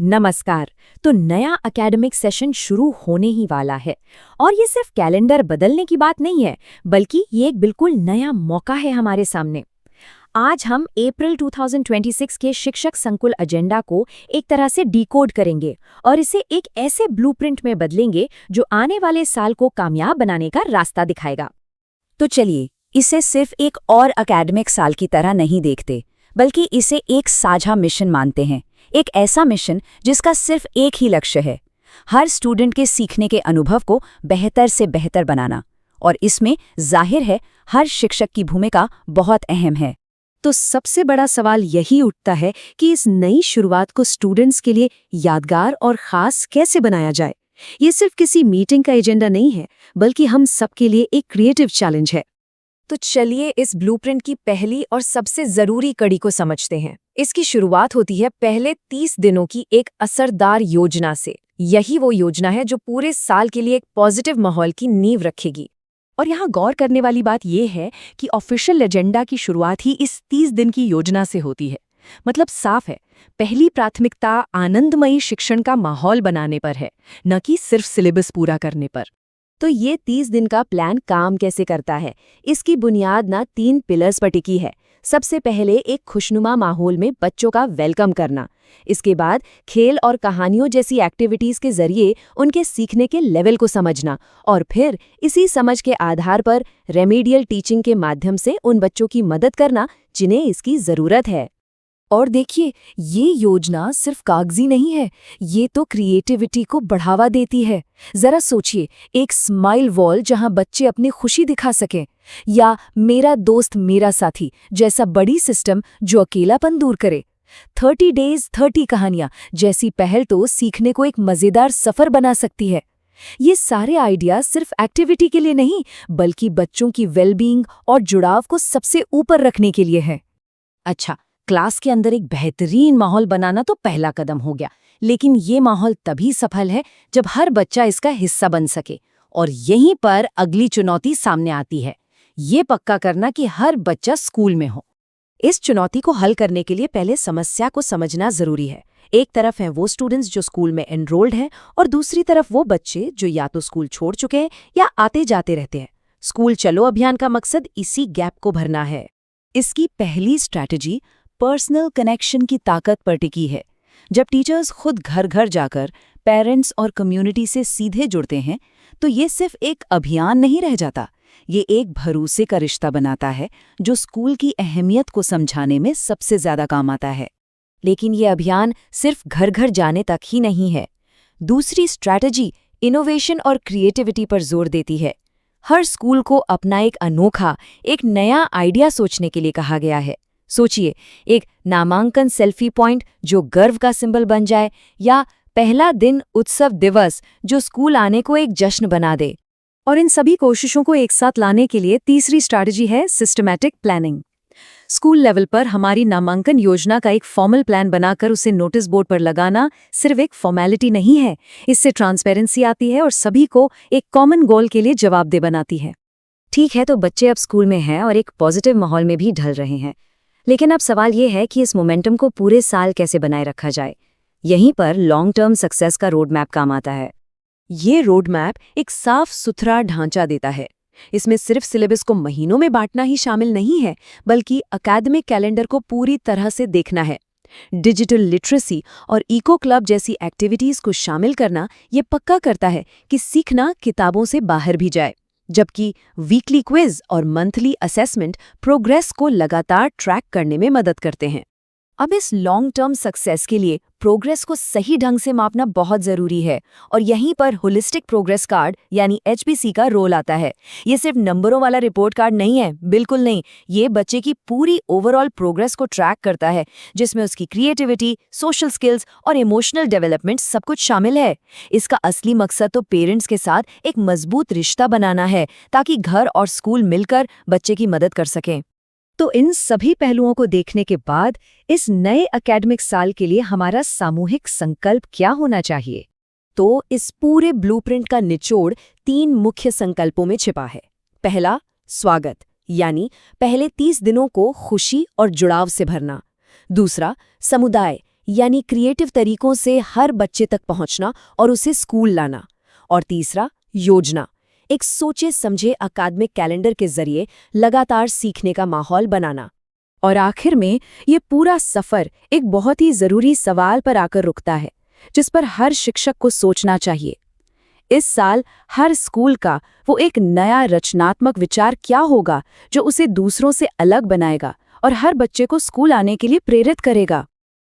नमस्कार। तो नया एकेडमिक सेशन शुरू होने ही वाला है और ये सिर्फ कैलेंडर बदलने की बात नहीं है, बल्कि ये एक बिल्कुल नया मौका है हमारे सामने। आज हम अप्रैल 2026 के शिक्षक संकुल एजेंडा को एक तरह से डिकोड करेंगे और इसे एक ऐसे ब्लूप्रिंट में बदलेंगे जो आने वाले साल को कामयाब बनाने का रास्ता दिखाएगा। तो चलिए, इसे सिर्फ एक और एकेडमिक साल की तरह नहीं देखते, बल्कि इसे एक साझा मिशन मानते हैं। एक ऐसा मिशन जिसका सिर्फ एक ही लक्ष्य है, हर स्टूडेंट के सीखने के अनुभव को बेहतर से बेहतर बनाना। और इसमें जाहिर है हर शिक्षक की भूमिका बहुत अहम है। तो सबसे बड़ा सवाल यही उठता है कि इस नई शुरुआत को स्टूडेंट्स के लिए यादगार और ख़ास कैसे बनाया जाए। ये सिर्फ किसी मीटिंग का एजेंडा नहीं है, बल्कि हम सबके लिए एक क्रिएटिव चैलेंज है। तो चलिए इस ब्लूप्रिंट की पहली और सबसे जरूरी कड़ी को समझते हैं। इसकी शुरुआत होती है पहले 30 दिनों की एक असरदार योजना से। यही वो योजना है जो पूरे साल के लिए एक पॉजिटिव माहौल की नींव रखेगी। और यहाँ गौर करने वाली बात यह है कि ऑफिशियल एजेंडा की शुरुआत ही इस 30 दिन की योजना से होती है। मतलब साफ है, पहली प्राथमिकता आनंदमयी शिक्षण का माहौल बनाने पर है, न कि सिर्फ सिलेबस पूरा करने पर। तो ये 30 दिन का प्लान काम कैसे करता है? इसकी बुनियाद ना 3 पिलर्स पर टिकी है। सबसे पहले एक खुशनुमा माहौल में बच्चों का वेलकम करना। इसके बाद खेल और कहानियों जैसी एक्टिविटीज के जरिए उनके सीखने के लेवल को समझना, और फिर इसी समझ के आधार पर रेमेडियल टीचिंग के माध्यम से उन बच्चों की मदद करना जिन्हें इसकी जरूरत है। और देखिए, ये योजना सिर्फ कागजी नहीं है, ये तो क्रिएटिविटी को बढ़ावा देती है। जरा सोचिए, एक स्माइल वॉल जहां बच्चे अपनी खुशी दिखा सकें, या मेरा दोस्त मेरा साथी जैसा बड़ी सिस्टम जो अकेलापन दूर करे। 30 डेज 30 कहानियां जैसी पहल तो सीखने को एक मजेदार सफर बना सकती है। ये सारे आइडिया सिर्फ एक्टिविटी के लिए नहीं, बल्कि बच्चों की वेलबींग और जुड़ाव को सबसे ऊपर रखने के लिए है। अच्छा, क्लास के अंदर एक बेहतरीन माहौल बनाना तो पहला कदम हो गया, लेकिन ये माहौल तभी सफल है जब हर बच्चा इसका हिस्सा बन सके। और यहीं पर अगली चुनौती सामने आती है, ये पक्का करना कि हर बच्चा स्कूल में हो। इस चुनौती को हल करने के लिए पहले समस्या को समझना जरूरी है। एक तरफ हैं वो स्टूडेंट्स जो स्कूल में एनरोल्ड हैं, और दूसरी तरफ वो बच्चे जो या तो स्कूल छोड़ चुके हैं या आते जाते रहते हैं। स्कूल चलो अभियान का मकसद इसी गैप को भरना है। इसकी पहली स्ट्रैटेजी पर्सनल कनेक्शन की ताकत पर टिकी है। जब टीचर्स खुद घर घर जाकर पेरेंट्स और कम्युनिटी से सीधे जुड़ते हैं, तो ये सिर्फ एक अभियान नहीं रह जाता, ये एक भरोसे का रिश्ता बनाता है जो स्कूल की अहमियत को समझाने में सबसे ज्यादा काम आता है। लेकिन ये अभियान सिर्फ घर घर जाने तक ही नहीं है। दूसरी स्ट्रैटेजी इनोवेशन और क्रिएटिविटी पर जोर देती है। हर स्कूल को अपना एक अनोखा, एक नया आइडिया सोचने के लिए कहा गया है। सोचिए, एक नामांकन सेल्फी पॉइंट जो गर्व का सिंबल बन जाए, या पहला दिन उत्सव दिवस जो स्कूल आने को एक जश्न बना दे। और इन सभी कोशिशों को एक साथ लाने के लिए तीसरी स्ट्रैटेजी है सिस्टमैटिक प्लानिंग। स्कूल लेवल पर हमारी नामांकन योजना का एक फॉर्मल प्लान बनाकर उसे नोटिस बोर्ड पर लगाना सिर्फ एक फॉर्मेलिटी नहीं है, इससे ट्रांसपेरेंसी आती है और सभी को एक कॉमन गोल के लिए जवाबदेह बनाती है। ठीक है, तो बच्चे अब स्कूल में हैं और एक पॉजिटिव माहौल में भी ढल रहे हैं, लेकिन अब सवाल ये है कि इस मोमेंटम को पूरे साल कैसे बनाए रखा जाए। यहीं पर लॉन्ग टर्म सक्सेस का रोड मैप काम आता है। ये रोड मैप एक साफ सुथरा ढांचा देता है। इसमें सिर्फ सिलेबस को महीनों में बांटना ही शामिल नहीं है, बल्कि एकेडमिक कैलेंडर को पूरी तरह से देखना है। डिजिटल लिटरेसी और इको क्लब जैसी एक्टिविटीज को शामिल करना ये पक्का करता है कि सीखना किताबों से बाहर भी जाए, जबकि वीकली क्विज और मंथली असेसमेंट प्रोग्रेस को लगातार ट्रैक करने में मदद करते हैं। अब इस लॉन्ग टर्म सक्सेस के लिए प्रोग्रेस को सही ढंग से मापना बहुत जरूरी है, और यहीं पर होलिस्टिक प्रोग्रेस कार्ड यानी HPC का रोल आता है। ये सिर्फ नंबरों वाला रिपोर्ट कार्ड नहीं है, बिल्कुल नहीं। ये बच्चे की पूरी ओवरऑल प्रोग्रेस को ट्रैक करता है, जिसमें उसकी क्रिएटिविटी, सोशल स्किल्स और इमोशनल डेवलपमेंट सब कुछ शामिल है। इसका असली मकसद तो पेरेंट्स के साथ एक मजबूत रिश्ता बनाना है, ताकि घर और स्कूल मिलकर बच्चे की मदद कर सकें। तो इन सभी पहलुओं को देखने के बाद इस नए एकेडमिक साल के लिए हमारा सामूहिक संकल्प क्या होना चाहिए? तो इस पूरे ब्लूप्रिंट का निचोड़ 3 मुख्य संकल्पों में छिपा है। पहला, स्वागत, यानी पहले 30 दिनों को खुशी और जुड़ाव से भरना। दूसरा, समुदाय, यानी क्रिएटिव तरीकों से हर बच्चे तक पहुंचना और उसे स्कूल लाना। और तीसरा, योजना, एक सोचे समझे अकादमिक कैलेंडर के जरिए लगातार सीखने का माहौल बनाना। और आखिर में ये पूरा सफ़र एक बहुत ही ज़रूरी सवाल पर आकर रुकता है, जिस पर हर शिक्षक को सोचना चाहिए। इस साल हर स्कूल का वो एक नया रचनात्मक विचार क्या होगा जो उसे दूसरों से अलग बनाएगा और हर बच्चे को स्कूल आने के लिए प्रेरित करेगा।